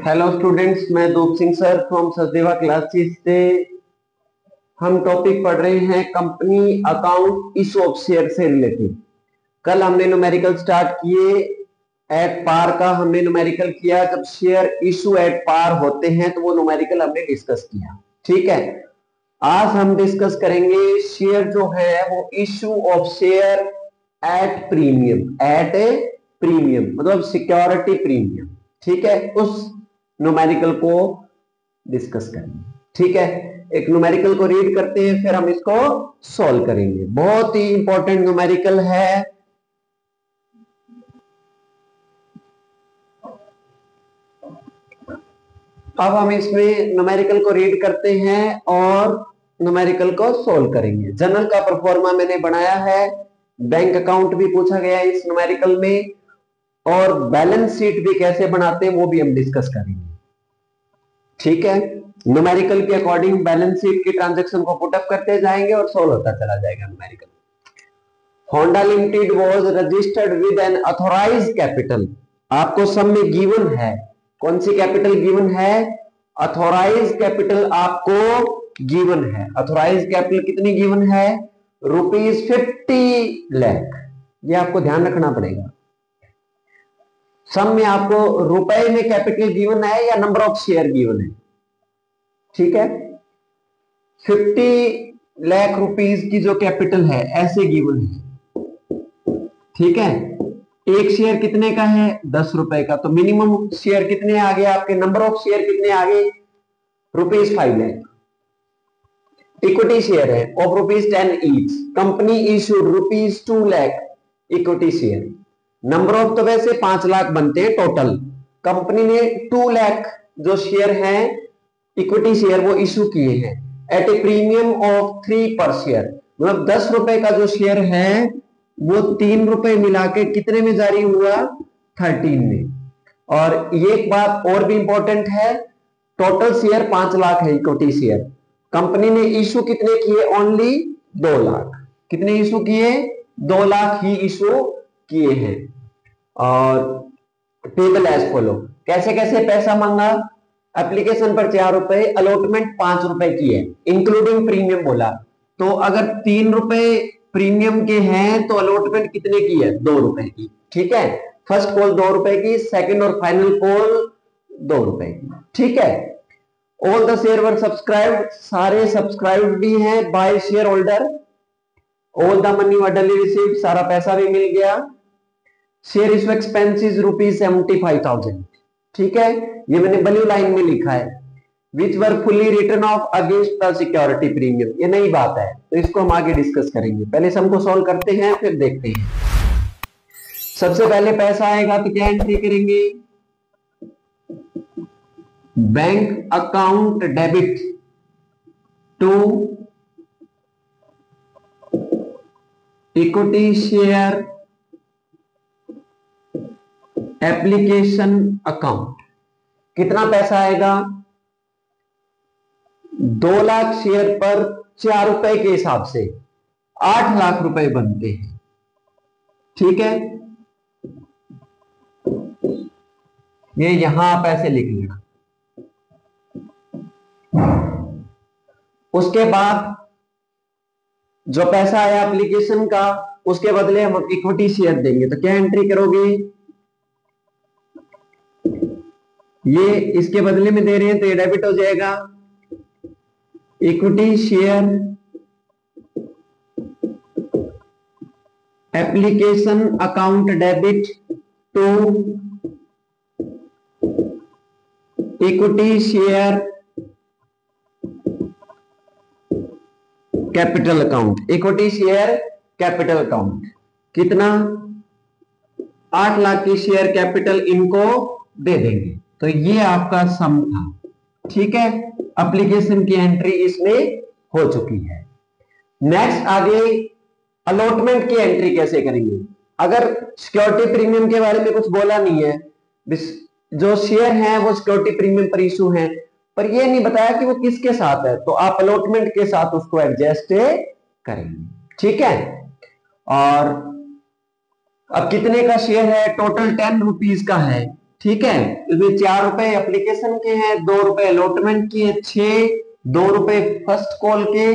Hello students, मैं Doop Singh sir from Sachdeva classes से। हम टॉपिक पढ़ रहे हैं company account issue of share से रिलेटेड। कल हमने न्यूमेरिकल स्टार्ट किए एट पार का, हमने न्यूमेरिकल किया जब शेयर इशू एट पार होते हैं तो वो न्यूमेरिकल हमने डिस्कस किया। ठीक है, आज हम डिस्कस करेंगे शेयर जो है वो issue of share at premium, at a premium मतलब सिक्योरिटी प्रीमियम। ठीक है, उस न्यूमेरिकल को डिस्कस करेंगे। ठीक है, एक न्यूमेरिकल को रीड करते हैं फिर हम इसको सॉल्व करेंगे। बहुत ही इंपॉर्टेंट न्यूमेरिकल है। अब हम इसमें न्यूमेरिकल को रीड करते हैं और न्यूमेरिकल को सॉल्व करेंगे। जनरल का परफॉर्मा मैंने बनाया है, बैंक अकाउंट भी पूछा गया है इस न्यूमेरिकल में, और बैलेंस शीट भी कैसे बनाते हैं वो भी हम डिस्कस करेंगे। ठीक है, न्यूमेरिकल के अकॉर्डिंग बैलेंस शीट की ट्रांजैक्शन को पुटअप करते जाएंगे और सॉल्व होता चला जाएगा numerical. Honda limited was registered with an authorised capital. आपको सब में गिवन है, कौन सी कैपिटल गिवन है? ऑथोराइज्ड कैपिटल आपको गिवन है। ऑथोराइज्ड कैपिटल कितनी गिवन है? ₹50 लाख। ये आपको ध्यान रखना पड़ेगा। सम में आपको रुपए में कैपिटल गिवन है या नंबर ऑफ शेयर गिवन है? ठीक है, 50 लाख रुपीस की जो कैपिटल है ऐसे गिवन है। ठीक है, एक शेयर कितने का है? 10 रुपए का। तो मिनिमम शेयर कितने आ गए आपके? नंबर ऑफ शेयर कितने आ गए? ₹5 लाख। इक्विटी शेयर है of ₹10 each. Company issued ₹2 lakh equity share. Number of तो वैसे 5 लाख बनते हैं टोटल, कंपनी ने 2 लाख जो शेयर हैं इक्विटी शेयर वो इशू किए हैं एट ए प्रीमियम ऑफ 3 पर शेयर। मतलब 10 रुपए का जो शेयर है वो 3 रुपए मिला के कितने में जारी हुआ? 13 में। और ये एक बात और भी इंपॉर्टेंट है, टोटल शेयर 5 लाख है इक्विटी शेयर, कंपनी ने इशू कितने किए? ओनली 2 लाख। कितने इशू किए? 2 लाख ही इशू किए हैं। और टेबल एज फॉलो, कैसे कैसे पैसा मांगा? एप्लीकेशन पर 4 रुपए, अलॉटमेंट 5 रुपए की है, इंक्लूडिंग प्रीमियम बोला। तो अगर 3 रुपए प्रीमियम के हैं तो अलॉटमेंट कितने की है? 2 रुपए की। ठीक है, फर्स्ट कॉल 2 रुपए की, सेकंड और फाइनल कॉल 2 रुपए की। ठीक है, all the share were subscribed, सारे सब्सक्राइब्ड भी हैं by share holder. All the money orderly received, सारा पैसा भी मिल गया। Share issue expenses ₹75,000। ठीक है, ये मैंने ब्लू लाइन में लिखा है। Which were fully written off against the security premium, ये नई बात है तो इसको हम आगे डिस्कस करेंगे। पहले सम को सॉल्व करते हैं फिर देखते हैं। सबसे पहले पैसा आएगा तो क्या एंट्री करेंगे? Bank account debit to equity share application account. कितना पैसा आएगा? 2 लाख शेयर पर 4 रुपए के हिसाब से 8 लाख रुपए बनते हैं। ठीक है, ये यहां आप ऐसे लिख लेना। उसके बाद जो पैसा आया एप्लीकेशन का उसके बदले हम इक्विटी शेयर देंगे तो क्या एंट्री करोगे? ये इसके बदले में दे रहे हैं तो ये डेबिट हो जाएगा। Equity share application account debit to equity share capital account. Equity share capital account कितना? 8 लाख की शेयर कैपिटल इनको दे देंगे। तो ये आपका सम था। ठीक है, एप्लीकेशन की एंट्री इसमें हो चुकी है। नेक्स्ट आगे अलॉटमेंट की एंट्री कैसे करेंगे? अगर सिक्योरिटी प्रीमियम के बारे में कुछ बोला नहीं है, जो शेयर हैं वो सिक्योरिटी प्रीमियम पर इशू हैं, पर ये नहीं बताया कि वो किसके साथ है, तो आप अलॉटमेंट के साथ उसको एडजस्ट करेंगे। ठीक है, और अब कितने का शेयर है? टोटल 10 रुपीज का है। ठीक है, इसमें 4 रुपए एप्लीकेशन के हैं, 2 रुपए अलॉटमेंट के हैं, 6, 2 रुपए फर्स्ट कॉल के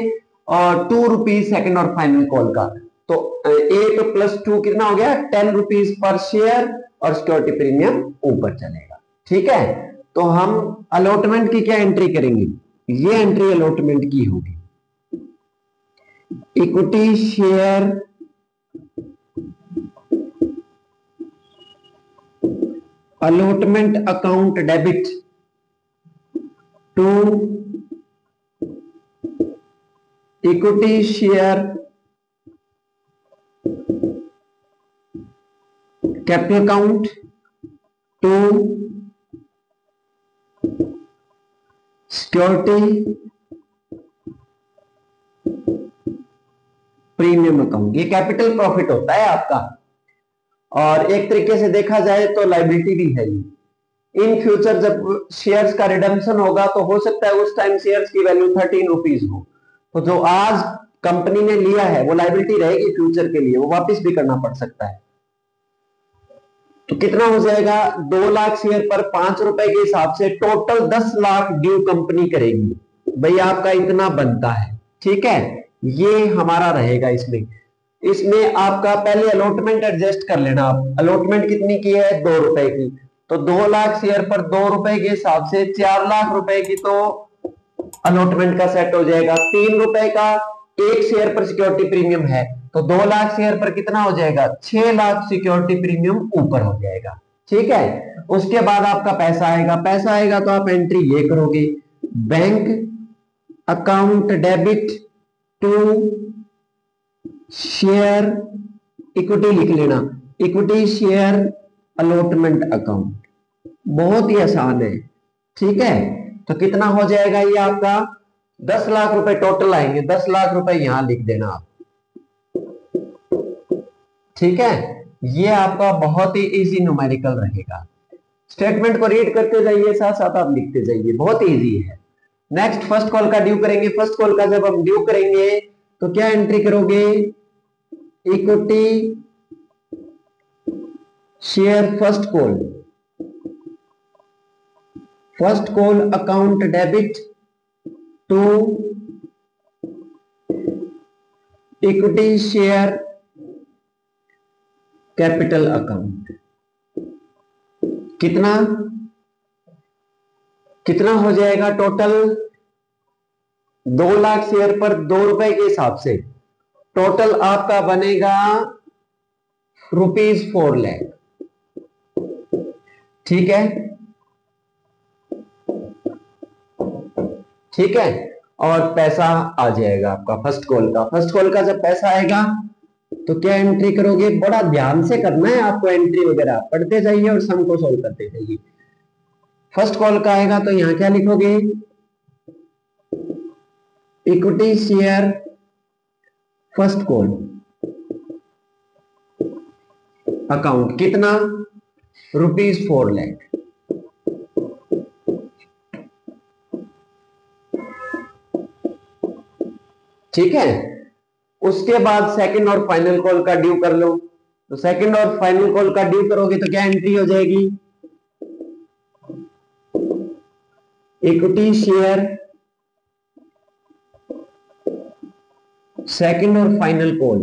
और 2 रुपीज सेकंड और फाइनल कॉल का। तो 8 प्लस 2 कितना हो गया, 10 रुपीज पर शेयर और सिक्योरिटी प्रीमियम ऊपर चलेगा। ठीक है, तो हम अलॉटमेंट की क्या एंट्री करेंगे, ये एंट्री अलॉटमेंट की होगी। Equity share allotment account debit to equity share capital account to security premium account. ये कैपिटल प्रॉफिट होता है आपका, और एक तरीके से देखा जाए तो लायबिलिटी भी है ये। इन फ्यूचर जब शेयर्स का रिडम्पशन होगा तो हो सकता है उस टाइम शेयर्स की वैल्यू 13 रुपीज हो, तो जो आज कंपनी ने लिया है वो लायबिलिटी रहेगी फ्यूचर के लिए, वो वापस भी करना पड़ सकता है। तो कितना हो जाएगा, 2 लाख शेयर पर 5 रुपए के हिसाब से टोटल 10 लाख ड्यू कंपनी करेगी, भाई आपका इतना बनता है। ठीक है, ये हमारा रहेगा। इसमें आपका पहले अलॉटमेंट एडजस्ट कर लेना। आप अलॉटमेंट कितनी की है, 2 रुपए की, तो 2 लाख शेयर पर 2 रुपए के हिसाब से 4 लाख रुपए की तो अलॉटमेंट का सेट हो जाएगा। 3 रुपए का एक शेयर पर सिक्योरिटी प्रीमियम है, तो 2 लाख शेयर पर कितना हो जाएगा, 6 लाख सिक्योरिटी प्रीमियम ऊपर हो जाएगा। ठीक है, उसके बाद आपका पैसा आएगा तो आप एंट्री ये करोगे, bank account debit to share equity, लिख लेना इक्विटी शेयर अलॉटमेंट अकाउंट, बहुत ही आसान है। ठीक है, तो कितना हो जाएगा ये आपका 10 लाख रुपए टोटल आएंगे, 10 लाख रुपए यहां लिख देना आप। ठीक है, ये आपका बहुत ही इजी न्यूमेरिकल रहेगा। स्टेटमेंट को रीड करते जाइए, साथ साथ आप लिखते जाइए, बहुत इजी है। नेक्स्ट फर्स्ट कॉल का ड्यू करेंगे। फर्स्ट कॉल का जब हम ड्यू करेंगे तो क्या एंट्री करोगे, equity share first call account debit to equity share capital account. कितना कितना हो जाएगा टोटल, 2 लाख शेयर पर 2 रुपए के हिसाब से टोटल आपका बनेगा ₹4 लाख। ठीक है, ठीक है, और पैसा आ जाएगा आपका फर्स्ट कॉल का जब पैसा आएगा तो क्या एंट्री करोगे, बड़ा ध्यान से करना है आपको, एंट्री वगैरह पढ़ते जाइए और सम को सोल्व करते जाइए। फर्स्ट कॉल का आएगा तो यहां क्या लिखोगे, equity share first call account, कितना, ₹4 लाख। ठीक है, उसके बाद सेकंड और फाइनल कॉल का ड्यू कर लो। तो सेकंड और फाइनल कॉल का ड्यू करोगे तो क्या एंट्री हो जाएगी, इक्विटी शेयर सेकंड और final call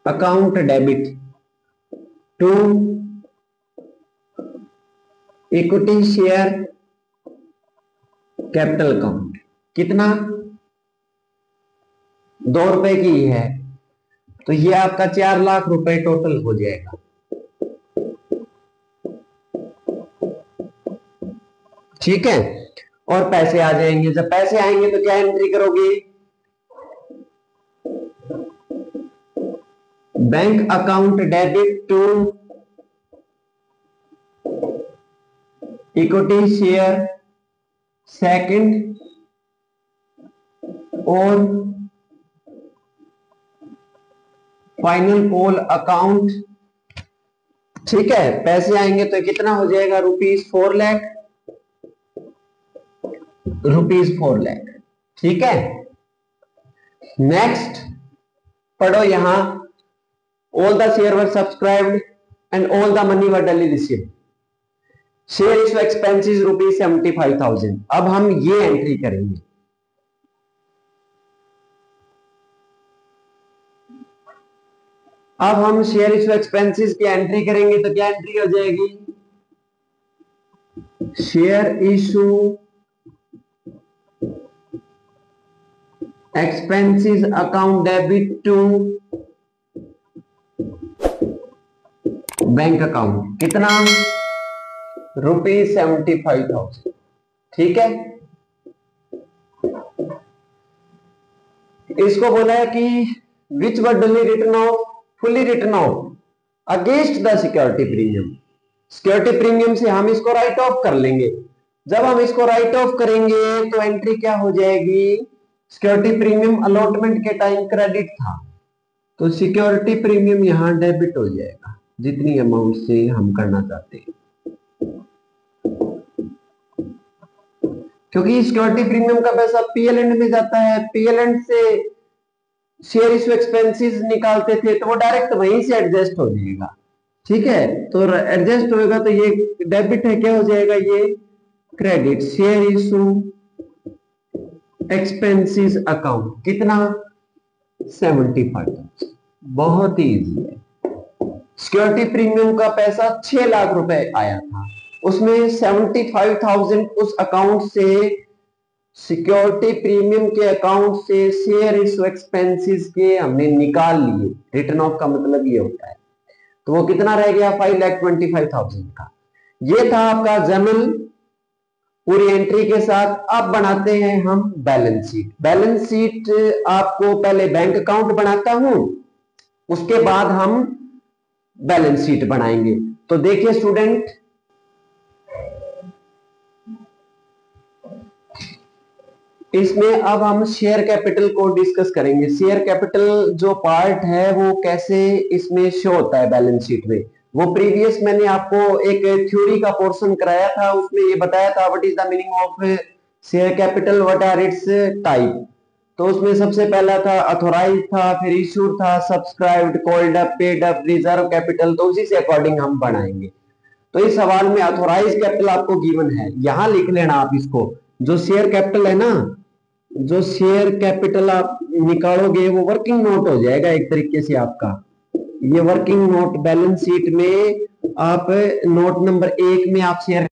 account debit to equity share capital account. कितना, 2 रुपए की है, तो ये आपका 4 लाख रुपए टोटल हो जाएगा। ठीक है, और पैसे आ जाएंगे। जब पैसे आएंगे तो क्या एंट्री करोगे, bank account debit to equity share second और फाइनल कॉल अकाउंट। ठीक है, पैसे आएंगे तो कितना हो जाएगा, ₹4 लाख, ₹4 लाख। ठीक है, नेक्स्ट पढ़ो यहां, all the share were subscribed and all the money were duly received. Share issue expenses ₹75,000। अब हम ये एंट्री करेंगे। अब हम शेयर इशू एक्सपेंसेस की एंट्री करेंगे तो क्या एंट्री हो जाएगी? Share issue expenses account debit to bank account, कितना? ₹75,000। ठीक है, इसको बोला है कि विच वर डली return of, fully return off against the security premium. Security premium से हम इसको राइट ऑफ कर लेंगे। जब हम इसको राइट ऑफ करेंगे तो एंट्री क्या हो जाएगी? सिक्योरिटी प्रीमियम अलॉटमेंट के टाइम क्रेडिट था, तो सिक्योरिटी प्रीमियम यहां डेबिट हो जाएगा जितनी अमाउंट से हम करना चाहते हैं, क्योंकि सिक्योरिटी प्रीमियम का पैसा पीएलएंड में जाता है। पीएलएंड से शेयर इशू एक्सपेंसेस निकालते थे तो वो डायरेक्ट वहीं से एडजस्ट हो जाएगा। ठीक है, तो एडजस्ट होएगा तो ये डेबिट है, क्या हो जाएगा? ये credit. Share issue expenses account, कितना? 75,000। बहुत ही इजी है। सिक्योरिटी प्रीमियम का पैसा 6 लाख रुपए आया था, उसमें 75,000 उस अकाउंट से, सिक्योरिटी प्रीमियम के अकाउंट से शेयर इशू एक्सपेंसेस के हमने निकाल लिए। रिटर्न ऑफ का मतलब ये होता है। तो वो कितना रह गया? 5,25,000 का। ये था आपका जर्नल पूरी एंट्री के साथ। अब बनाते हैं हम बैलेंस शीट। बैलेंस शीट आपको पहले बैंक अकाउंट बनाता हूं, उसके बाद हम बैलेंस शीट बनाएंगे। तो देखिए स्टूडेंट, इसमें अब हम शेयर कैपिटल को डिस्कस करेंगे। शेयर कैपिटल जो पार्ट है वो कैसे इसमें शो होता है बैलेंस शीट में, वो प्रीवियस मैंने आपको एक थ्योरी का पोर्शन कराया था, उसमें ये बताया था what is the meaning of share capital, what are its type. तो उसमें सबसे पहला था अथोराइज था, फिर इशूड था, subscribed, called up, paid up, reserve capital. तो उसी से अकॉर्डिंग हम बनाएंगे। तो इस सवाल में अथोराइज कैपिटल आपको गिवन है, यहां लिख लेना आप इसको। जो शेयर कैपिटल है ना, जो शेयर कैपिटल आप निकालोगे वो वर्किंग नोट हो जाएगा एक तरीके से आपका। ये वर्किंग नोट बैलेंस शीट में आप नोट नंबर 1 में आप शेयर।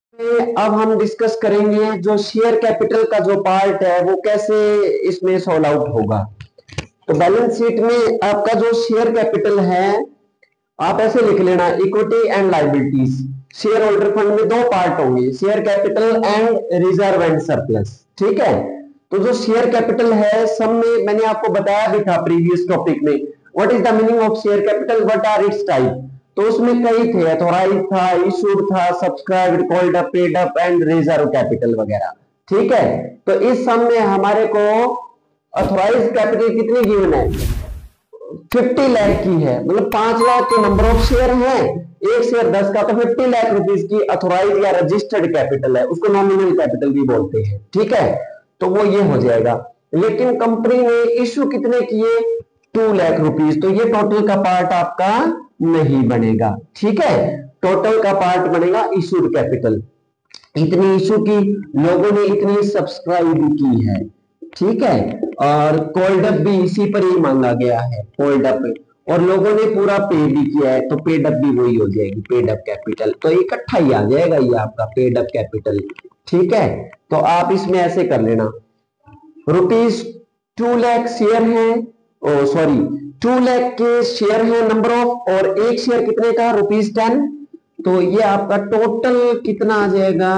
अब हम डिस्कस करेंगे जो शेयर कैपिटल का जो पार्ट है वो कैसे इसमें सॉल्व आउट होगा। तो बैलेंस शीट में आपका जो शेयर कैपिटल है, आप ऐसे लिख लेना, equity and liabilities. Share holder fund में दो पार्ट होंगे, share capital and reserve and surplus. ठीक है, तो जो शेयर कैपिटल है, सब में मैंने आपको बताया भी था प्रीवियस टॉपिक में, what is the meaning of share capital, what are its type. तो उसमें कई थे, अथॉराइज था, इशूड था, subscribed, called up, paid up and reserve capital वगैरह। ठीक है, तो इस सम में हमारे को अथॉराइज कैपिटल कितनी गिवन है? 50 लाख की है, मतलब 5 लाख के नंबर ऑफ शेयर हैं, एक शेयर 10 का, तो 50 लाख रुपीस की अथॉराइज या रजिस्टर्ड कैपिटल है, उसको नॉमिनल कैपिटल भी बोलते हैं। ठीक है, तो वो ये हो जाएगा। लेकिन कंपनी ने इशू कितने किए? 2 लाख रुपीस। तो ये टोटल का पार्ट आपका नहीं बनेगा। ठीक है, टोटल का पार्ट बनेगा इशूड कैपिटल। इतनी इशू की, लोगों ने इतनी सब्सक्राइब की है। ठीक है, और कॉल्ड अप भी इसी पर ही मांगा गया है, कॉल्ड अप, और लोगों ने पूरा पे भी किया है, तो पेड अप भी वही हो जाएगी, पेड अप कैपिटल। तो इकट्ठा ही आ जाएगा ये आपका पेड अप कैपिटल। ठीक है, तो आप इसमें ऐसे कर लेना, रुपीज 2 लाख शेयर है, ओ सॉरी 2 लाख के शेयर है नंबर ऑफ, और एक शेयर कितने का? ₹10। तो ये आपका टोटल कितना आ जाएगा?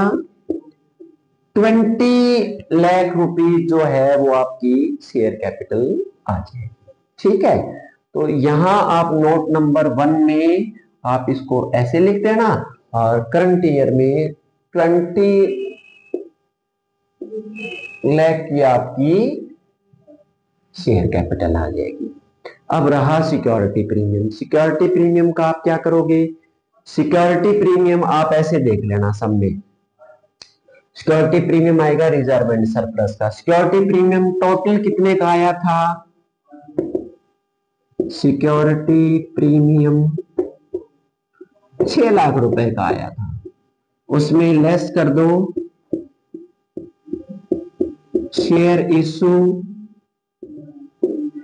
20 लाख रुपीज जो है वो आपकी शेयर कैपिटल आ जाएगी। ठीक है, तो यहां आप नोट नंबर 1 में आप इसको ऐसे लिख देना, और करंट ईयर में 20 लाख की आपकी शेयर कैपिटल आ जाएगी। अब रहा सिक्योरिटी प्रीमियम। सिक्योरिटी प्रीमियम का आप क्या करोगे? सिक्योरिटी प्रीमियम आप ऐसे देख लेना, सब में सिक्योरिटी प्रीमियम आएगा रिजर्व एंड सरप्लस का। सिक्योरिटी प्रीमियम टोटल कितने का आया था? सिक्योरिटी प्रीमियम 6 लाख रुपए का आया था, उसमें लेस कर दो शेयर इशू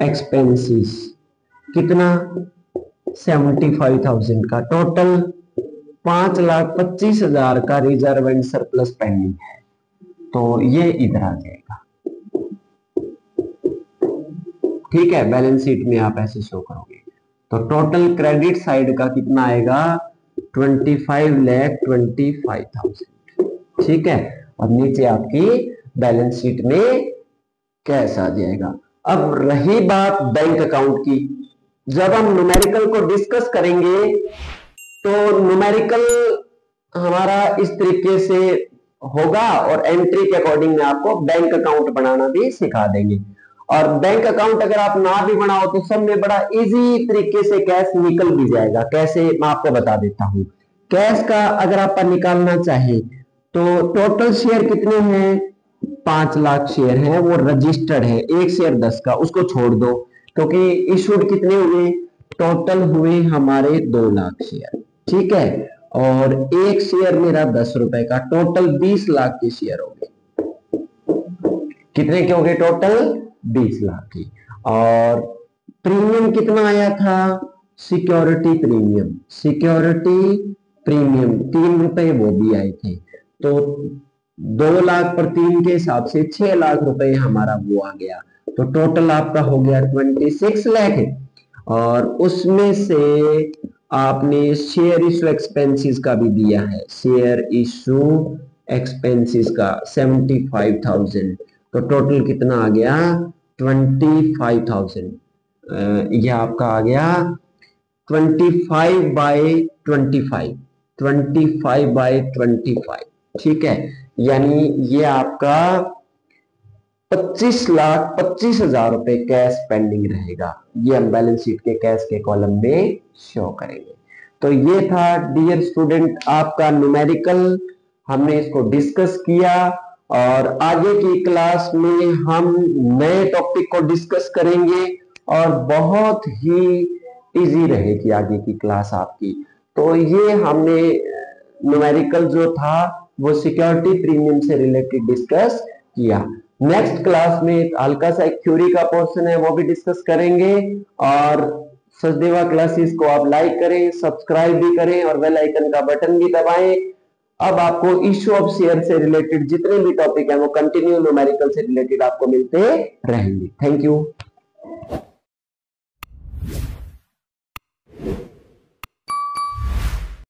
एक्सपेंसेस, कितना 75,000 का, टोटल 5,25,000 का रिजर्व एंड सरप्लस पेंडिंग है। तो ये इधर आ जाएगा, ठीक है। बैलेंस शीट में आप ऐसे शो करोगे तो टोटल क्रेडिट साइड का कितना आएगा 25,25,000, ठीक है। और नीचे आपकी बैलेंस शीट में कैश आ जाएगा। अब रही बात बैंक अकाउंट की, जब हम न्यूमेरिकल को डिस्कस करेंगे तो न्यूमेरिकल हमारा इस तरीके से होगा और एंट्री के अकॉर्डिंग में आपको बैंक अकाउंट बनाना भी सिखा देंगे। और बैंक अकाउंट अगर आप ना भी बनाओ तो सब में बड़ा इजी तरीके से कैश निकल भी जाएगा। कैसे, मैं आपको बता देता हूं। कैश का अगर आप निकालना चाहे तो टोटल शेयर कितने हैं, 5 लाख शेयर हैं, वो रजिस्टर्ड है, एक शेयर 10 का, उसको छोड़ दो क्योंकि इशूड कितने हुए, टोटल हुए हमारे 2 लाख शेयर, ठीक है। और एक शेयर मेरा 10 रुपए का, टोटल 20 लाख के शेयर हो गए। कितने के हो गए टोटल, 20 लाख की। और प्रीमियम कितना आया था, सिक्योरिटी प्रीमियम, सिक्योरिटी प्रीमियम 3 रुपए वो भी आए थे। तो 2 लाख पर 3 के हिसाब से 6 लाख रुपए हमारा वो आ गया। तो टोटल आपका हो गया 26 लाख। और उसमें से आपने शेयर इशू एक्सपेंसेस का भी दिया है, शेयर इशू एक्सपेंसेस का 75,000। तो टोटल कितना आ गया 25,000। यह आपका आ गया 25/25, 25/25, ठीक है। यानी ये आपका 25,25,000 रुपए कैश पेंडिंग रहेगा। ये हम बैलेंस शीट के कैश के कॉलम में शो करेंगे। तो ये था डियर स्टूडेंट आपका न्यूमेरिकल, हमने इसको डिस्कस किया। और आगे की क्लास में हम नए टॉपिक को डिस्कस करेंगे और बहुत ही इजी रहेगी आगे की क्लास आपकी। तो ये हमने न्यूमेरिकल जो था वो सिक्योरिटी प्रीमियम से रिलेटेड डिस्कस किया। नेक्स्ट क्लास में हल्का सा एक थ्योरी का पोर्शन है वो भी डिस्कस करेंगे। और सचदेवा क्लासेस को आप लाइक करें, सब्सक्राइब भी करें और बेल आइकन का बटन भी दबाएं। अब आपको इशू ऑफ शेयर से रिलेटेड जितने भी टॉपिक हैं वो कंटिन्यू न्यूमेरिकल से रिलेटेड आपको मिलते रहेंगे। Thank you.